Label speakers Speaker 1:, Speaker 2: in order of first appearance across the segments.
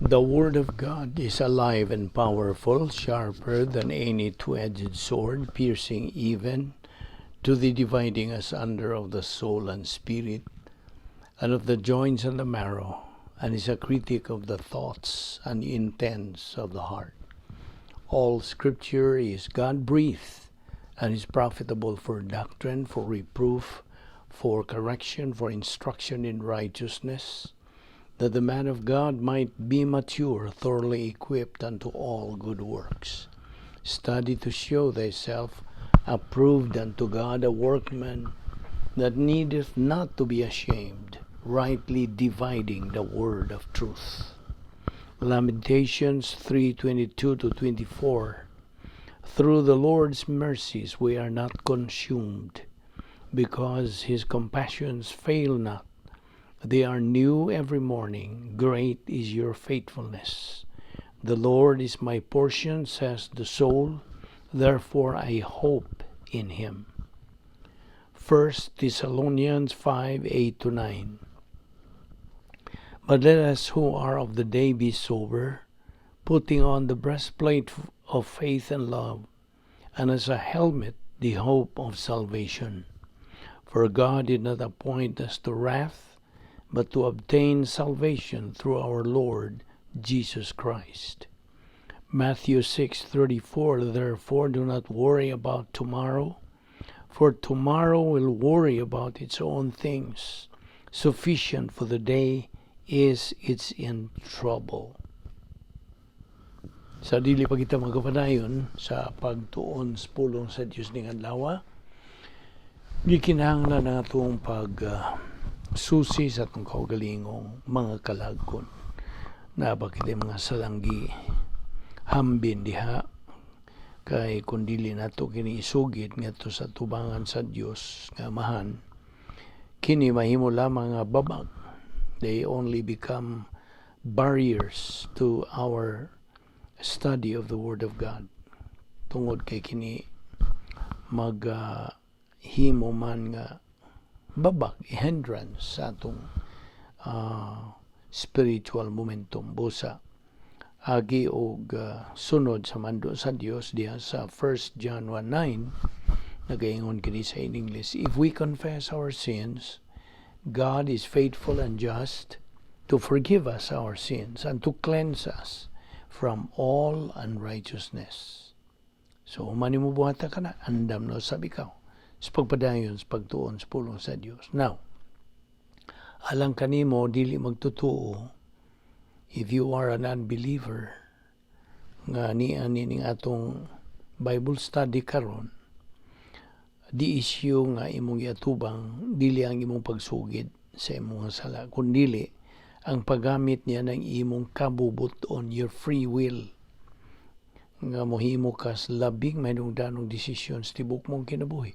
Speaker 1: The Word of God is alive and powerful, sharper than any two-edged sword, piercing even to the dividing asunder of the soul and spirit, and of the joints and the marrow, and is a critic of the thoughts and intents of the heart. All Scripture is God-breathed, and is profitable for doctrine, for reproof, for correction, for instruction in righteousness, that the man of God might be mature, thoroughly equipped unto all good works. Study to show thyself approved unto God, a workman that needeth not to be ashamed, rightly dividing the word of truth. Lamentations 3:22-24. Through the Lord's mercies we are not consumed, because his compassions fail not. They are new every morning. Great is your faithfulness. The Lord is my portion, says the soul. Therefore I hope in him. 1 Thessalonians 5:8-9. But let us who are of the day be sober, putting on the breastplate of faith and love, and as a helmet the hope of salvation. For God did not appoint us to wrath, but to obtain salvation through our Lord Jesus Christ. Matthew 6:34. Therefore do not worry about tomorrow, for tomorrow will worry about its own things. Sufficient for the day is its in trouble. Sa dili pa kita magapadayon sa pagtuon sa pulong sa Dios ning adlaw, gikinahanglan na atong susi sa itong kaugalingong mga kalagkon. Nabakit mga salanggi hambin diha, kay kung dili nato kini isugid ngadto sa tubangan sa Dios nga amahan, kini mahimo lamang nga babag. They only become barriers to our study of the Word of God. Tungod kay kini himo man nga babag, hindrance sa atong spiritual momentum, busa agi og sunod sa mando sa Dios diha sa 1 John 1:9 nagaingon kini sa English. If we confess our sins, God is faithful and just to forgive us our sins and to cleanse us from all unrighteousness. So manimo buhata ka na, andam no sabi ka sa pagpadayon sa pagtuon sa pulong sa Dios. Now, alang kanimo dili magtutuo if you are an unbeliever nga ning atong Bible study karon, di isyu nga imong iatubang dili ang imong pagsugid sa imong sala, kundi ang paggamit niya ng imong kabubuton, your free will, nga mohimo kas labing manungdanong desisyon sa tibok mong kinabuhi.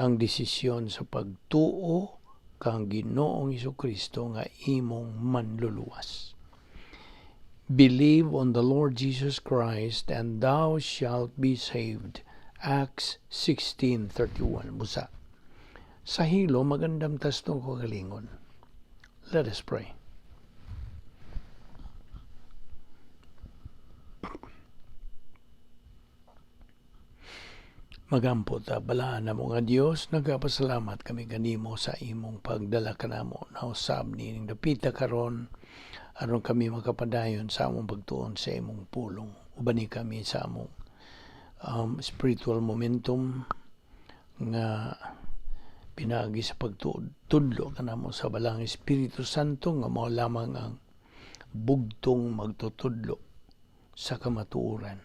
Speaker 1: Ang desisyon sa pagtuo kang Ginoong Jesucristo nga imong manluluwas. Believe on the Lord Jesus Christ and thou shalt be saved. Acts 16:31. Busa. Sa hilo, magandang tastong kagalingon. Let us pray. Magampot balaan na mo nga Dios, nagapasalamat kami kanimo sa imong pagdala kanamo na usab ning dapita karon aron kami makapadayon sa among pagtuon sa imong pulong. Ubani kami sa among spiritual momentum nga pinagi sa pagtudlo kanamo sa balang Espiritu Santo nga mao lamang ang bugtong magtutudlo sa kamatuoran.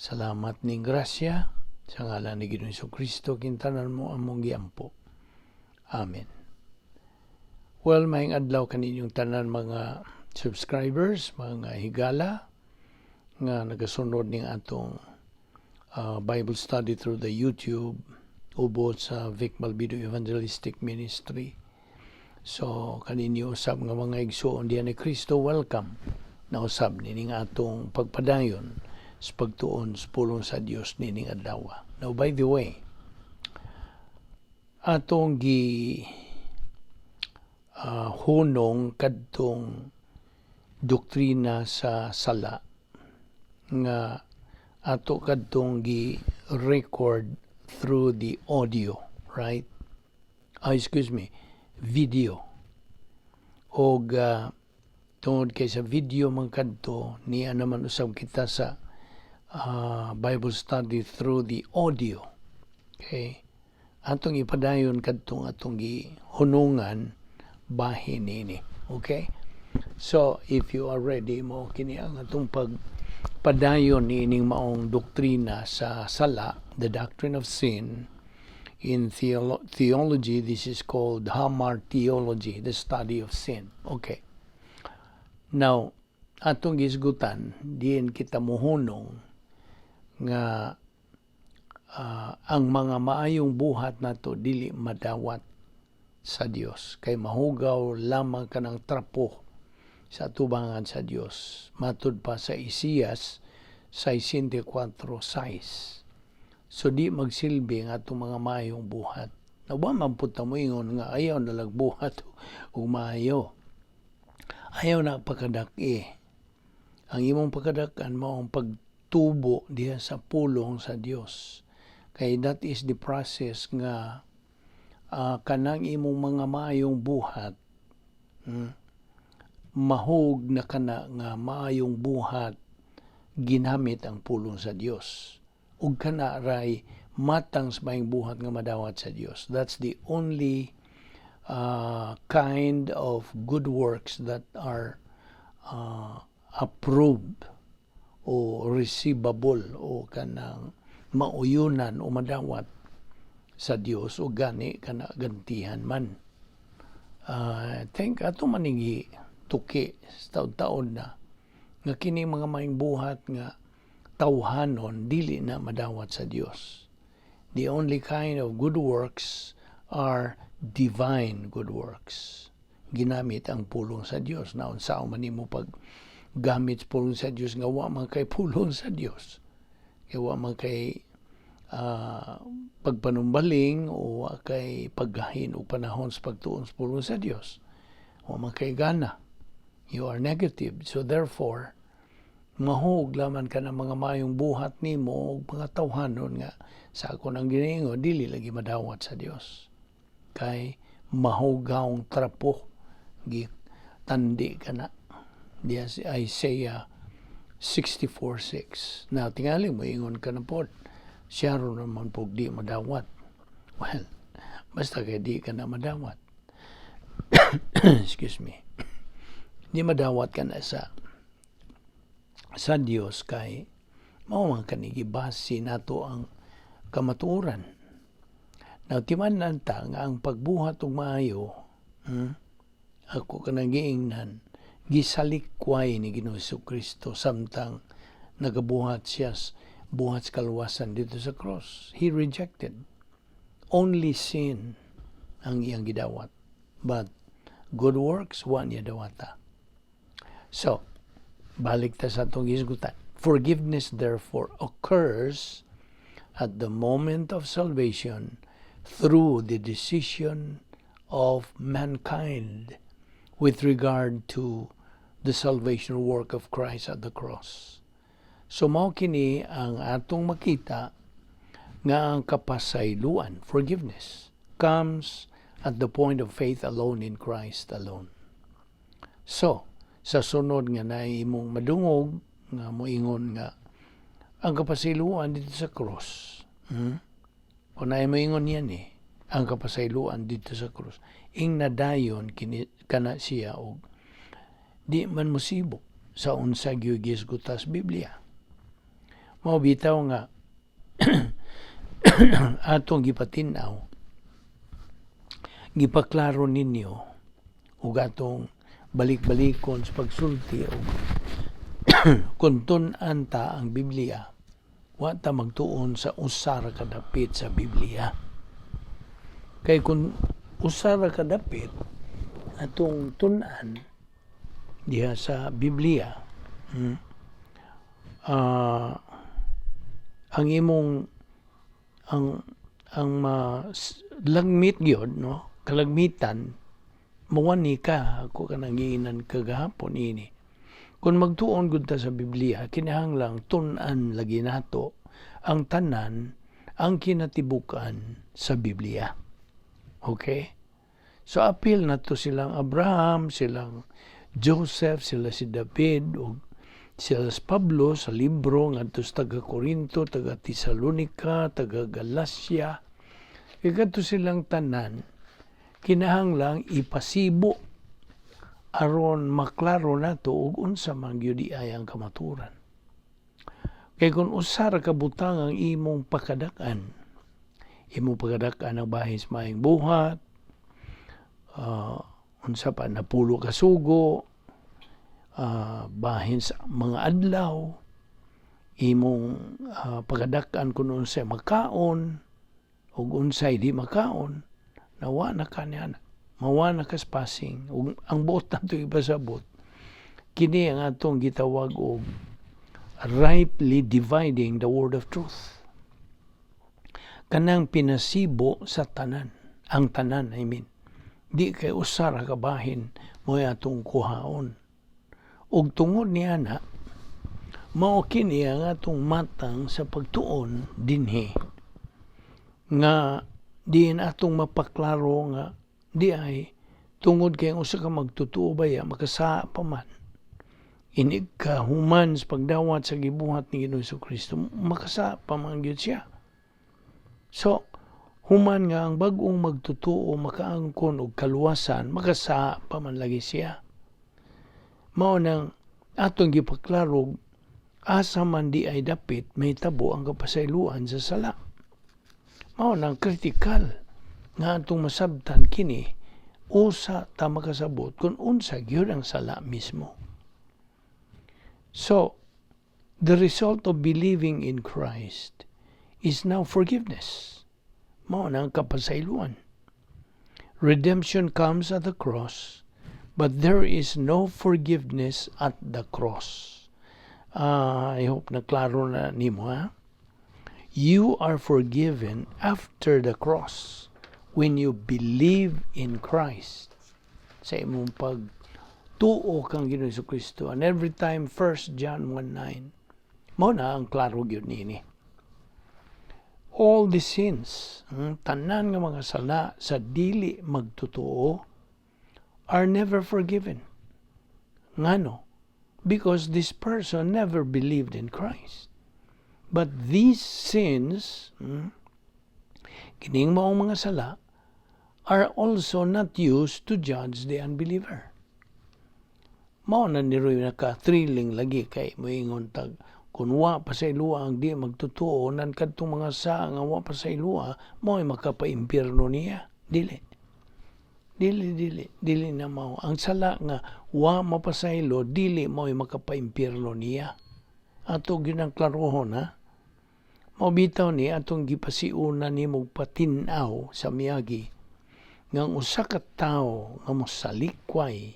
Speaker 1: Salamat ning grasya sa ngalan ni Ginoong Jesucristo, kintanan mo among giampo. Amen. Well, maayong adlaw kaninyong tanan mga subscribers, mga higala nga nagasunod ning atong Bible study through the YouTube ubod sa Vic Balbido Evangelistic Ministry. So kaninyo usab nga mga igsoon diyan ni Kristo, welcome na usab nining atong pagpadayon sa pagtuon sa pulong sa Dios nining adlaw. Now, by the way, atong hunong kadtong doktrina sa sala nga ato kadtong gi-record through the audio, right? Video. Og tungod kay sa video man kadto, niya naman usab kita sa Bible study through the audio. Okay? Atong ipadayon kadtong atong gihunungan bahin nini. Okay? So, if you are ready mo kini ang atong pagpadayon niining maong doktrina sa sala, the Doctrine of Sin. In theology, this is called hamartiology, the study of sin. Okay. Now, atong gisgutan, diin kita muhunong nga ang mga maayong buhat nato dili madawat sa Dios. Kay mahugaw lamang kanang trapo sa tubangan sa Dios. Matud pa sa Isaias 64:6. So di magsilbi ang atong mga maayong buhat. Nawa man pud ta moingon nga ayaw na lagbuhat o maayo. Ayaw na pagkadak-i. Ang imong pagkadakan mao ang pagtubo diha sa pulong sa Dios. Kay that is the process nga kanang imong mga maayong buhat mahog na kana nga maayong buhat ginamit ang pulong sa Dios. Ug kana ray matang sa maayong buhat nga madawat sa Dios. That's the only kind of good works that are approved o receivable o kanang mauyunan o madawat sa Dios o gani kana gantihan man. I think ato maningi tuki sa taon-taon na nga kini mga maayong buhat nga tawhanon dili na madawat sa Dios. The only kind of good works are divine good works. Ginamit ang pulong sa Dios. Naon sao man nimo pag gamit pulong sa Dios nga wa man kay pulong sa Dios. Kay wa man kay pagpanumbaling o wa kay paggahin o panahon sa pagtuon sa pulong sa Dios. Wa man kay gana. You are negative. So therefore, mahog laman ka ng mga mayong buhat nimo o mga tawhanon nga sa ako nang giningo, dili lagi madawat sa Dios. Kay mahugawng trapo, tandi ka na. Diya si Isaiah 64:6. Now, tingali mo, ingon ka na po, siya ro naman po di madawat. Well, basta kay di ka na madawat. Excuse me. Di madawat ka na sa Dios kay mao man kanigibasi nato ang kamatuoran. Now, timan ta nga ang pagbuhat og maayo, ako kanang giingnan, gisalikway ni Ginoong Kristo samtang nagabuhat siya buhat sa kaluwasan dito sa cross. He rejected. Only sin ang iyang gidawat. But good works, wa niya dawata. So, balik ta sa itong isgutan. Forgiveness therefore occurs at the moment of salvation through the decision of mankind with regard to the salvation work of Christ at the cross. So mao kini ang atong makita nga ang kapasayloan, forgiveness, comes at the point of faith alone in Christ alone. So, sa sunod nga na imong madungog nga moingon nga ang kapasayloan dito sa cross. Kung na moingon yan ang kapasayloan dito sa cross. Ing nadayon kana siya og di man musibok sa unsa gyud gisgutas Biblia. Mao bitaw nga atong gipatinaw, gipaklaro ninyo ug atong balik-balikon sa pagsulti o kung tun-an ta ang Biblia, wa ta magtuon sa usara kadapit sa Biblia. Kay kung usara kadapit atong tun-an diha sa Biblia, ang imong ang lagmit gyud, no, kalagmitan mawani ka ako kanang giinan kagahapon ini Kung magtuon gud ta sa Biblia, kinahanglang tun-an lagi nato ang tanan ang kinatibukan sa Biblia. Okay? So appeal na to silang Abraham, silang Joseph, sila si David, o sila si Pablo sa libro ngadto sa taga Corinto, taga Tesalonica, taga Galacia. Ikato silang tanan, kinahanglang ipasibo aron maklaro nato ug unsa man gyud ang kamaturan. Kay kung usar ka butang ang imong pakadak-an ang bahin sa maayong buhat, unsa pa napulo ka sugo, bahin sa mga adlaw, imong pakadak-an kung unsay makaon ug unsay di makaon, nawa na kaniana. Mawa na kaspasing. Ang buot na ito ipasabot. Kini ang atong gitawag og rightly dividing the word of truth. Kanang pinasibo sa tanan. Ang tanan, I mean. Di kay usara kabahin mo atong kuhaon. Ug tungod niya na, mao kini ang atong matang sa pagtuon dinhi. Nga diin atong mapaklaro nga di ay tungod kay usa ka magtutuo baya makasa pa man inig ka human sa pagdawat sa gibuhat ni Ginoong Jesucristo, makasa pa man gyud siya. So human nga ang bag-ong magtutuo makaangkon og kaluwasan, makasa pa man lagi siya. Mao nang atong gipaklaro asa man di ay dapit may tabo ang kapasayloan sa sala. Mao nang kritikal nga atong masabtan kini usa ta makasabot kung unsa gyud ang sala mismo. So, the result of believing in Christ is now forgiveness. Mao na ang kapasayloan. Redemption comes at the cross, but there is no forgiveness at the cross. I hope na klaro na nimo, ha? You are forgiven after the cross. When you believe in Christ, sa imong pagtuo kang Ginoong Jesucristo. And every time, 1 John 1:9, mo na ang klaro gyud nini. All the sins, tanan nga mga sala sa dili magtutuo, are never forgiven. Ngano? Because this person never believed in Christ. But these sins, kining maong mga sala, are also not used to judge the unbeliever. Mao na niroy naka-thrilling lagi kay moingon tag kung wa pa sa ilua ang di magtutuo nan kadtong mga sa nga wa pa sa ilua mao ay makapaimpierno niya. Dili na mao ang sala nga wa mapasaylo dili mao ay makapaimpierno niya. Ato gyud ang klarohon, ha. Mao bitaw ni atong gipasiuna nimo patinaw sa miagi nga usa ka tawo nga mosalikway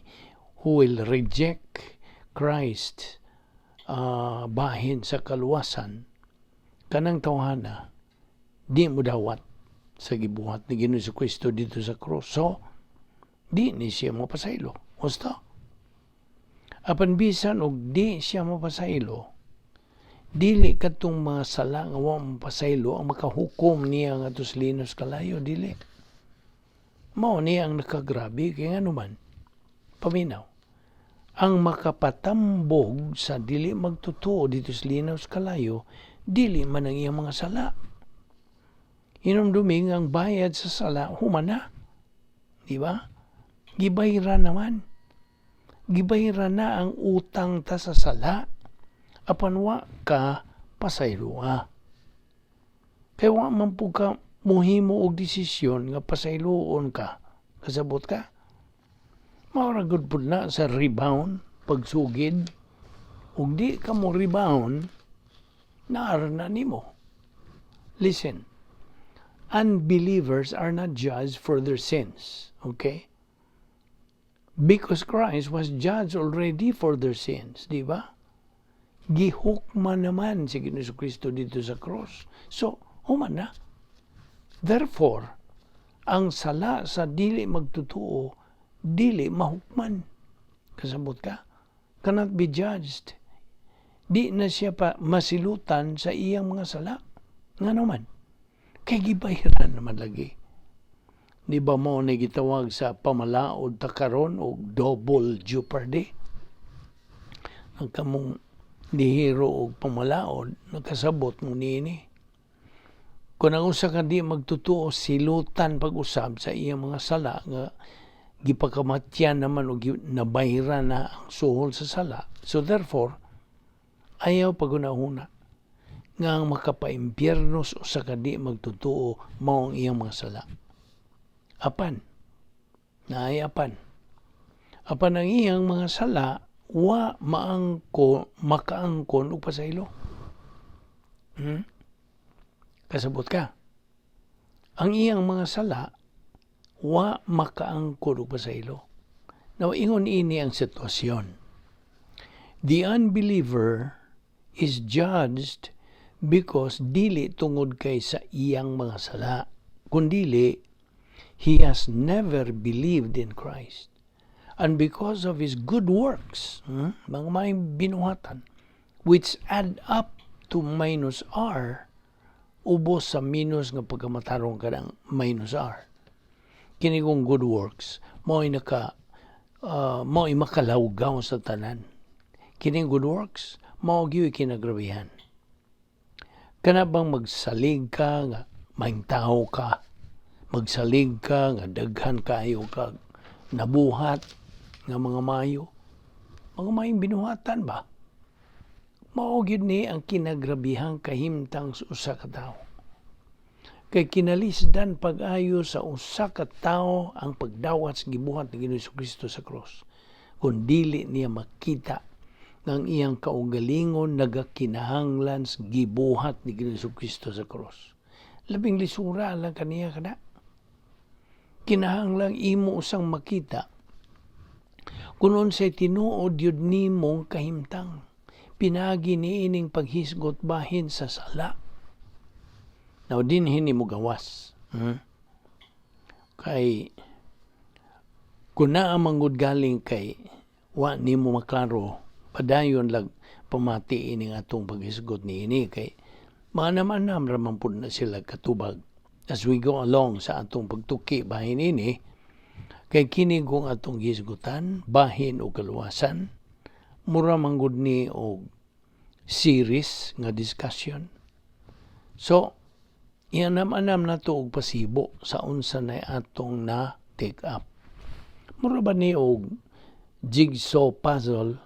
Speaker 1: who will reject Christ bahin sa kaluwasan, kanang tawhana di mo dawat sa gibuhat ni Ginoong Jesucristo dito sa krus. So di ni siya mapasaylo. Basta apan bisan og di siya mapasaylo, dili katong mga sala nga wa mapasaylo ang makahukom niya nga tos linos kalayo, dili. Mao niya ang nakagrabe kay ngano man paminaw ang makapatambog sa dili magtutuo dito sa linaw kalayo, dili man ang iyang mga sala. Hinumduming ang bayad sa sala human na, di ba? Gibayra naman, gibayra na ang utang ta sa sala apan wa ka pasaylua. Kaya wa man po ka muhimo og desisyon nga pasayloon ka, kasabot ka. Maura good po na sa rebound, pagsugid, ug di ka mo rebound, naara na nimo. Listen, unbelievers are not judged for their sins, okay? Because Christ was judged already for their sins, di ba? Gihukma naman si Ginoong Jesucristo dito sa cross. So, human na. Therefore, ang sala sa dili magtutuo, dili mahukman. Kasabot ka? cannot be judged. Di na siya pa masilutan sa iyang mga sala. Nga naman, kay gibayaran naman lagi. Di ba mo na gitawag sa pamalaod takaron o double jeopardy? Ang kamong dihiro o pamalaod, nakasabot mo nini. Kung ang usa ka di magtutuo, silutan pag-usab sa iyang mga sala, nga gipakamatyan naman o nabayra na ang suhol sa sala. So therefore, ayaw pagunahuna nga ang makapaimpyernos o sa kadi magtutuo mao ang iyang mga sala. Apan, apan ang iyang mga sala wa makaangkon og pasaylo. Kasabot ka. Ang iyang mga sala wa makaangkon og pasaylo. Now, ingon ini ang sitwasyon. The unbeliever is judged because dili tungod kay sa iyang mga sala, kundili he has never believed in Christ. And because of his good works, mga may binuhatan, which add up to minus R, ubos sa minus nga pagkamatarong ka ng minus R. Kini kong good works, mo'y makalawgaw sa tanan. Kining good works, mao gyud kinagrabihan. Kana bang magsalig ka nga maing tao ka, magsalig ka nga daghan kayo ka nabuhat nga mga mayo, mga mayong binuhatan ba? Mao gyud ni ang kinagrabihang kahimtang sa usa ka tawo. Kay kinalisdan pag-ayo sa usa ka tawo ang pagdawat sa gibuhat ni Ginoong Kristo sa krus. Kung dili niya makita ng iyang kaugalingon nagakinahanglan sa gibuhat ni Ginoong Kristo sa krus. Labing lisura lang kaniya kada. Kinahanglang imo usang makita kung unsay tinuod yun nimong kahimtang. Pinagi niining paghisgot bahin sa sala. Now, dinhin mo gawas. Kay, kung naamangod galing kay, wa ni mo maklaro, padayon lang pamati ining atong paghisgot ni ini. Kay, manam-anam raman po na sila katubag. As we go along sa atong pagtuki bahin ini, kay kinigong atong hisgutan, bahin o kaluwasan, mura manggod ni o series nga discussion. So, ianam-anam na to og pasibo sa unsa na atong na take up. Mura ba ni og jigsaw puzzle?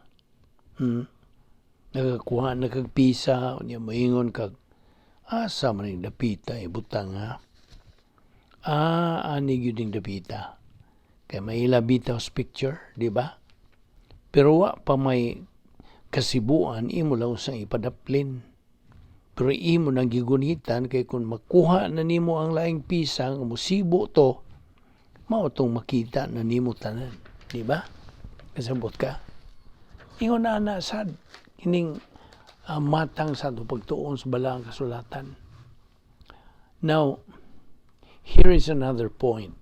Speaker 1: Nagakuha, nagagpisa, niya moingon kag asa man yung dapita, ibutang ha. Ani yun yung dapita. Kaya may ilabita sa picture, di ba? Pero wa pa may kasibuan, imo lang usang ipadaplin. Pero imo nang gigunitan, kay kung makuha na nimo ang laing pisang, musibo to, mao tong makita na nimo tanan. Di ba? Kasabot ka. Ingon na sad, kining matang sa ito pagtuon sa balang kasulatan. Now, here is another point.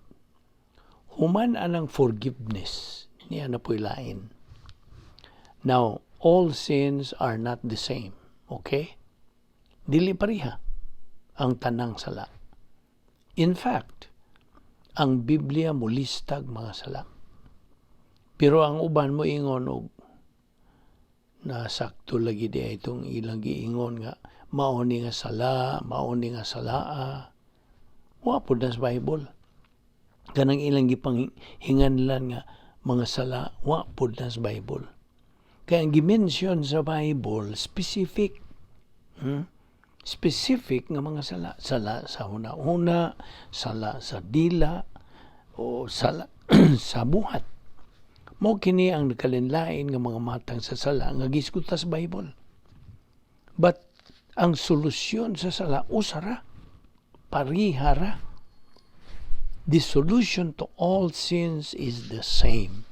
Speaker 1: Human anang forgiveness, niya na po'y lain. Now, all sins are not the same. Okay? Dili pariha ang tanang sala. In fact, ang Biblia mulistag mga sala. Pero ang uban mo ingon og nasakto lagi di itong ilang giingon nga mauni nga sala, mauni nga salaa. Wa po na sa Bible. Kanang ilang gipanghinganlan nga mga sala, wa po na sa Bible. Kaya ang gimension sa Bible, specific. Specific nga mga sala. Sala sa huna-huna, sala sa dila, o sala sa buhat. Mao kini ang nakalinlain nga mga matang sa sala nga gisguta sa Bible. But ang solusyon sa sala usara, parihara. The solution to all sins is the same.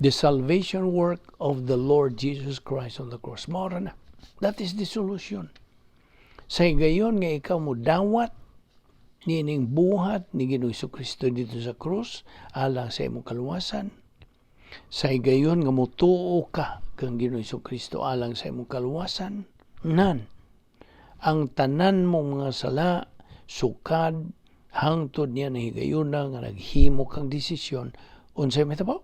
Speaker 1: The salvation work of the Lord Jesus Christ on the cross. Mao na. That is the solution. Sa gayon nga ikaw mo dawat nining buhat ni Ginoong Kristo dito sa krus alang sa imong kaluwasan. Sa gayon nga mutuo ka kang Ginoong Kristo alang sa imong kaluwasan, nan ang tanan mong mga sala sukad hangtod niya na higayuna nga naghimo kang desisyon unsay mahitabo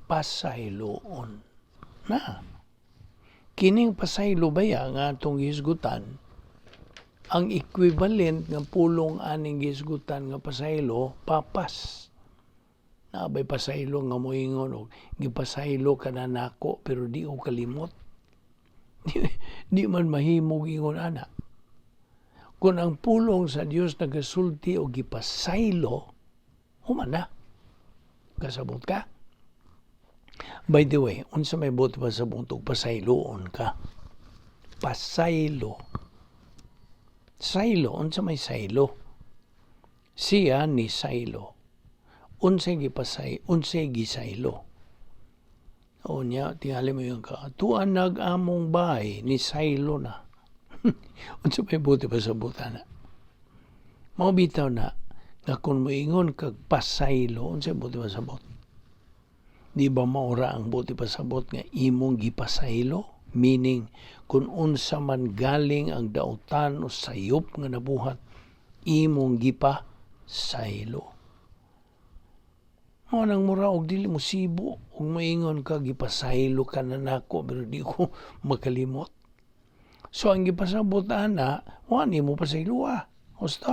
Speaker 1: pasayloon na kining pasaylo baya nga atong gihisgutan ang equivalent nga pulong aning gihisgutan nga pasaylo papas. Naabay pasaylo nga moingon og gipasaylo ka na nako pero di ko kalimot. Di man mahimog ingon ana. Kung ang pulong sa Dios nagasulti og gipasaylo, human na. Kasabot ka. By the way, unsa may buot pa sa buntog pasayloon ka? Pasaylo. Saylo, unsa may saylo? Siya ni saylo. Unsay gisaylo. O niya, tingali mo yung tuan nag-among bahay ni saylo na. Unsa may buti pa sa butana. Mao bitaw na kung moingon kag pasaylo, unsay buti pa sa bot. Di ba maura ang buti pa sa bot nga imong gipasaylo? Meaning, kung unsa man galing ang dautan o sayop nga nabuhat, imong gipasaylo. Nang mura og dili mo sibo ug moingon ka gipasaylo ka na nako pero di ko makalimot. So ang gipasabot ana, wa nimo pasayloa. Gusto?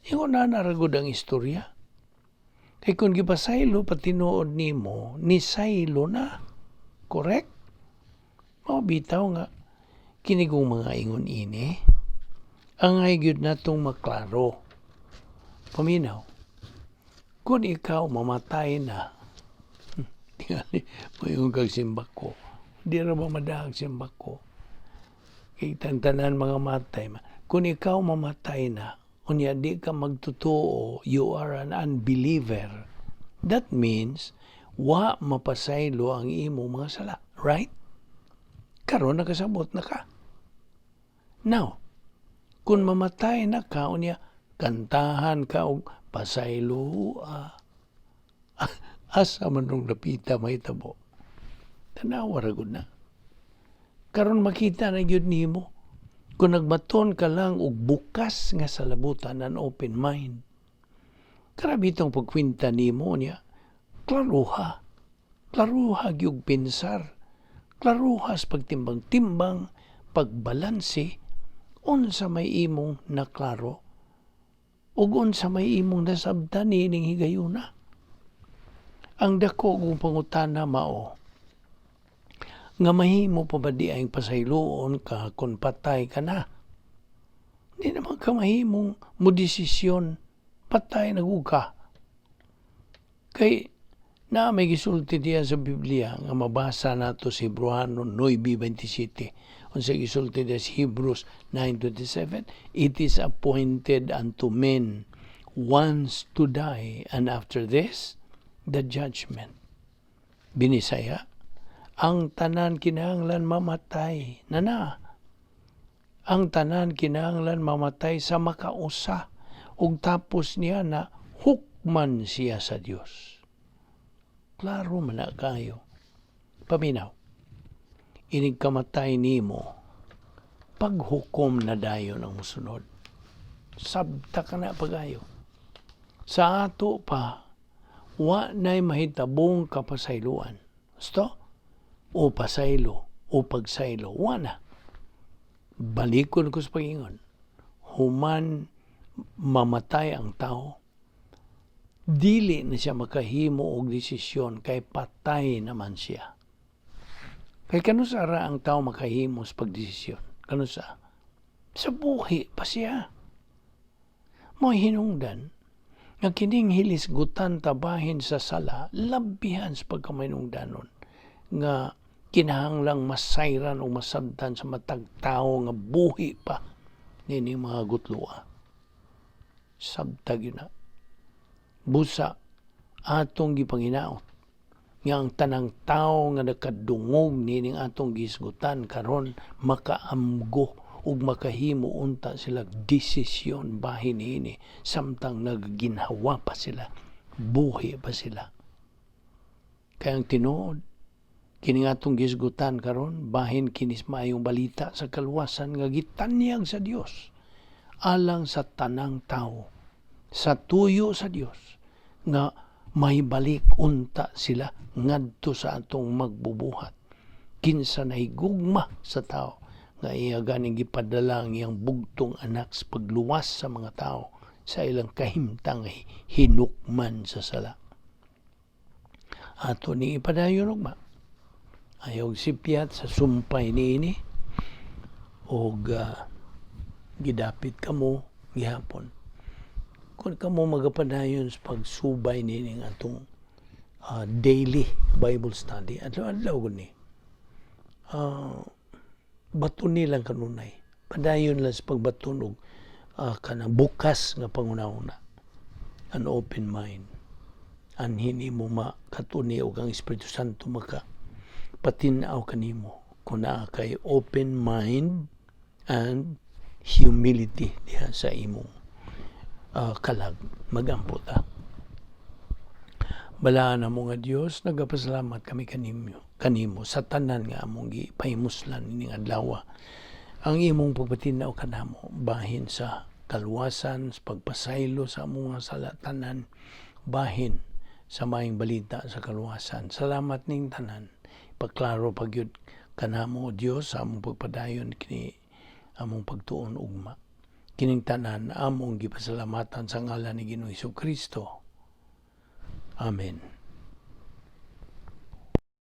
Speaker 1: Ingon na naragod ang istorya. Kay kung gipasaylo patinuod nimo, ni saylo na. Correct? Mao bitaw nga kinigong mga ingon ini ang gyud natong maklaro. Paminaw. Kung ikaw mamatay na, tingali mo yung kagsimbak ko. Di na ba madahag simbak ko? Kaya tanan mga matay. Kung ikaw mamatay na, unya di ka magtotoo, you are an unbeliever. That means, wa mapasaylo ang imo mga sala. Right? Karon nakasabot na ka. Now, kung mamatay na ka, unya, kantahan ka og pasaylo asa man nung napita mahitabo. Tanawa ragod na. Karon makita na gyud nimo kung nagbaton ka lang og bukas nga salabutan and open mind. Grabe itong pagkwinta nimo niya. Klaruha. Klaruha gyud pensar. Klaruha sa pagtimbang-timbang, pagbalanse, unsa may imong naklaro ug unsa may imong nasabtan nining higayuna. Ang dako kong pangutana mao nga mahimo pa ba di ang pasayloon ka kung patay ka na? Di naman ka mahimong mo desisyon patay na ka. Kay na may gisulti diya sa Biblia nga mabasa nato sa Hebreano 9:27. Unsa gisulti diya sa Hebrews 9:27, it is appointed unto men once to die, and after this, the judgment. Binisaya, ang tanan kinahanglan mamatay. Nana, ang tanan kinahanglan mamatay sa makausa ug tapos niya na hukman siya sa Dios. Klaro man na kayo. Paminaw, inig kamatay nimo, paghukom na dayon ang musunod. Sabta ka na pagayo. Sa ato pa, wa na'y mahitabong kapasayloan. Gusto? O pasaylo, o pagsaylo. Wa na. Balikon ko sa pagingon. Human mamatay ang tao, dili na siya makahimo og desisyon kay patay naman siya. Kay kanusa ra ang tao makahimo sa pagdesisyon? Kanusa? Sa buhi pa siya. Mo hinungdan nga kining hilisgutan tabahin sa sala labihan sa pagkamahinungdanon nga kinahanglang masayran o masabtan sa matag tao nga buhi pa nini mga gutlua. Sabtag yun na. Busa atong gipanginaot nga ang tanang tao nga nakadungog nining atong gisgutan karon makaamgo ug makahimo unta sila desisyon bahin niini samtang nagginhawa pa sila, buhi pa sila. Kaya ang tinuod, kini nga atong gisgutan karon, bahin kinis maayong balita sa kaluwasan nga gitanyag sa Dios alang sa tanang tao, sa tuyo sa Dios nga may balik unta sila ngadto sa atong magbubuhat. Kinsa nahigugma sa tao nga iya ganing gipadala ang iyang bugtong anak sa pagluwas sa mga tao sa ilang kahimtang hinukman sa sala. Ato ni ipadayon ugma. Ayaw sipyat sa sumpay niini o gidapit kamo gihapon. Kung kamo magapadayon sa pagsubay niini atong daily Bible study, adlaw-adlaw guni. Baton nilang kanunay. Padayon lang sa pagbatunog kanang bukas nga panguna-una. An open mind. Anhin mo makatuni o kang Espiritu Santo patinaw kanimo kung naa kay open mind and humility diha sa imong kalag. Magampo ta. Balaan na mo nga Dios, nagapasalamat kami kanimo sa tanan nga among gipahimuslan ining adlaw. Ang imong pagpatinaw kanamo bahin sa kaluwasan, sa pagpasaylo sa among salatanan, bahin sa maayong balita sa kaluwasan. Salamat ning tanan. Pagklaro pagyud kanamo Dios sa among pagpadayon kini among pagtuon ugma. Kining tanan among gipasalamatan sa ngalan ni Ginoong Hesukristo. Amen.